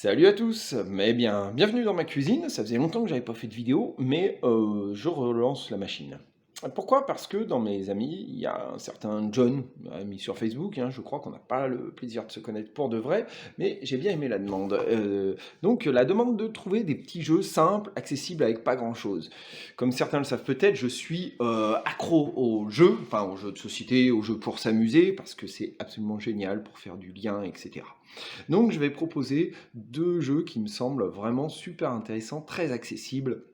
Salut à tous, mais bien, bienvenue dans ma cuisine. Ça faisait longtemps que j'avais pas fait de vidéo, mais je relance la machine. Pourquoi? Parce que dans mes amis, il y a un certain John, ami sur Facebook, hein, je crois qu'on n'a pas le plaisir de se connaître pour de vrai, mais j'ai bien aimé la demande. Donc la demande de trouver des petits jeux simples, accessibles avec pas grand-chose. Comme certains le savent peut-être, je suis accro aux jeux, enfin aux jeux de société, aux jeux pour s'amuser, parce que c'est absolument génial pour faire du lien, etc. Donc je vais proposer deux jeux qui me semblent vraiment super intéressants, très accessibles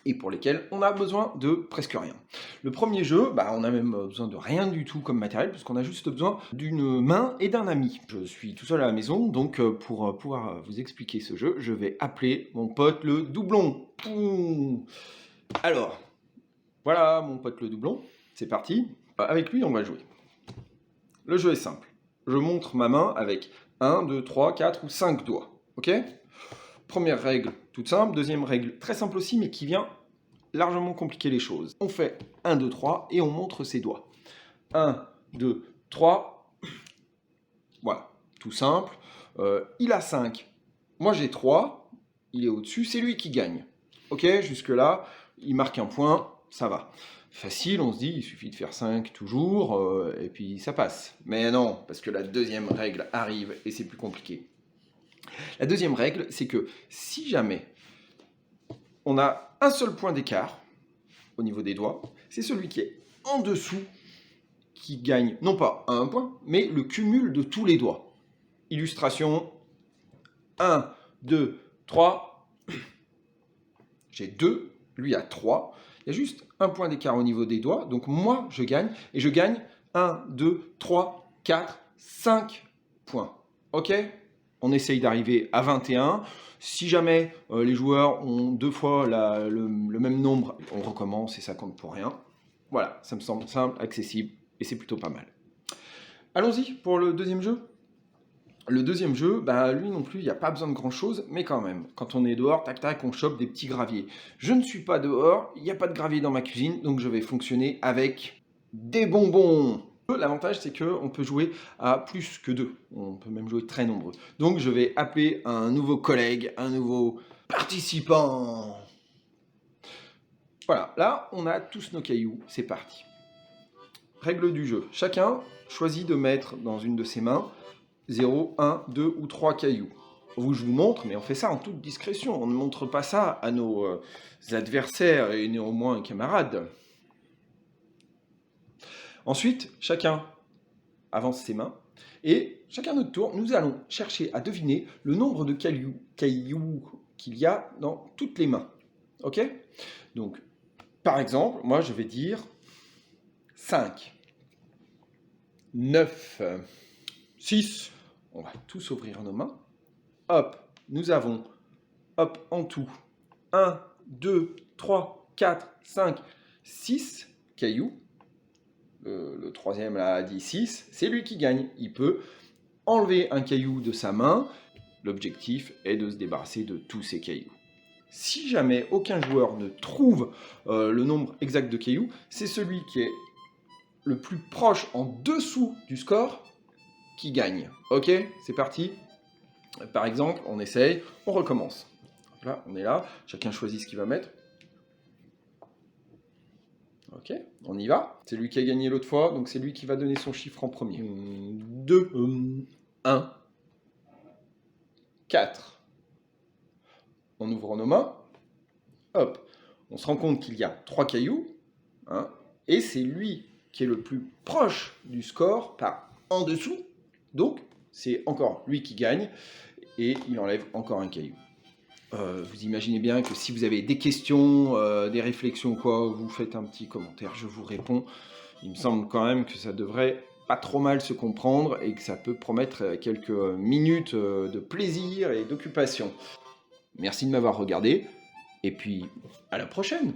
et pour lesquels on a besoin de presque rien. Le premier jeu, on a même besoin de rien du tout comme matériel, puisqu'on a juste besoin d'une main et d'un ami. Je suis tout seul à la maison, donc pour pouvoir vous expliquer ce jeu, je vais appeler mon pote le doublon. Pouh. Alors, voilà mon pote le doublon, c'est parti. Avec lui, on va jouer. Le jeu est simple. Je montre ma main avec 1, 2, 3, 4 ou 5 doigts. Ok? Première règle toute simple. Deuxième règle très simple aussi, mais qui vient largement compliquer les choses. On fait 1, 2, 3 et on montre ses doigts. 1, 2, 3. Voilà, tout simple. Il a 5. Moi j'ai 3. Il est au-dessus, c'est lui qui gagne. Ok? Jusque-là, il marque un point, ça va. Facile, on se dit, il suffit de faire 5 toujours, et puis ça passe. Mais non, parce que la deuxième règle arrive et c'est plus compliqué. La deuxième règle, c'est que si jamais on a un seul point d'écart au niveau des doigts, c'est celui qui est en dessous qui gagne, non pas un point, mais le cumul de tous les doigts. Illustration, 1, 2, 3, j'ai 2, lui a 3. Il y a juste un point d'écart au niveau des doigts, donc moi je gagne, et je gagne 1, 2, 3, 4, 5 points. Ok? On essaye d'arriver à 21. Si jamais les joueurs ont deux fois le même nombre, on recommence et ça compte pour rien. Voilà, ça me semble simple, accessible, et c'est plutôt pas mal. Allons-y pour le deuxième jeu. Le deuxième jeu, lui non plus, il n'y a pas besoin de grand chose, mais quand même, quand on est dehors, tac tac, on chope des petits graviers. Je ne suis pas dehors, il n'y a pas de gravier dans ma cuisine, donc je vais fonctionner avec des bonbons. L'avantage, c'est qu'on peut jouer à plus que deux, on peut même jouer très nombreux. Donc je vais appeler un nouveau collègue, un nouveau participant. Voilà, là, on a tous nos cailloux, c'est parti. Règle du jeu, chacun choisit de mettre dans une de ses mains 0, 1, 2 ou 3 cailloux. Je vous montre, mais on fait ça en toute discrétion. On ne montre pas ça à nos adversaires et néanmoins camarades. Ensuite, chacun avance ses mains et chacun notre tour, nous allons chercher à deviner le nombre de cailloux qu'il y a dans toutes les mains. Ok? Donc, par exemple, moi je vais dire 5, 9, 6. On va tous ouvrir nos mains. Hop, nous avons, hop, en tout, 1, 2, 3, 4, 5, 6 cailloux. Le troisième là a dit 6, c'est lui qui gagne. Il peut enlever un caillou de sa main. L'objectif est de se débarrasser de tous ces cailloux. Si jamais aucun joueur ne trouve le nombre exact de cailloux, c'est celui qui est le plus proche en dessous du score qui gagne. Ok, c'est parti. Par exemple, on essaye, on recommence. Là, on est là, chacun choisit ce qu'il va mettre. Ok, on y va. C'est lui qui a gagné l'autre fois, donc c'est lui qui va donner son chiffre en premier. 2, 1, 4. On ouvre nos mains. Hop, on se rend compte qu'il y a 3 cailloux. Hein, et c'est lui qui est le plus proche du score par en dessous. Donc, c'est encore lui qui gagne. Et il enlève encore un caillou. Vous imaginez bien que si vous avez des questions, des réflexions ou quoi, vous faites un petit commentaire, je vous réponds. Il me semble quand même que ça devrait pas trop mal se comprendre et que ça peut promettre quelques minutes de plaisir et d'occupation. Merci de m'avoir regardé et puis à la prochaine!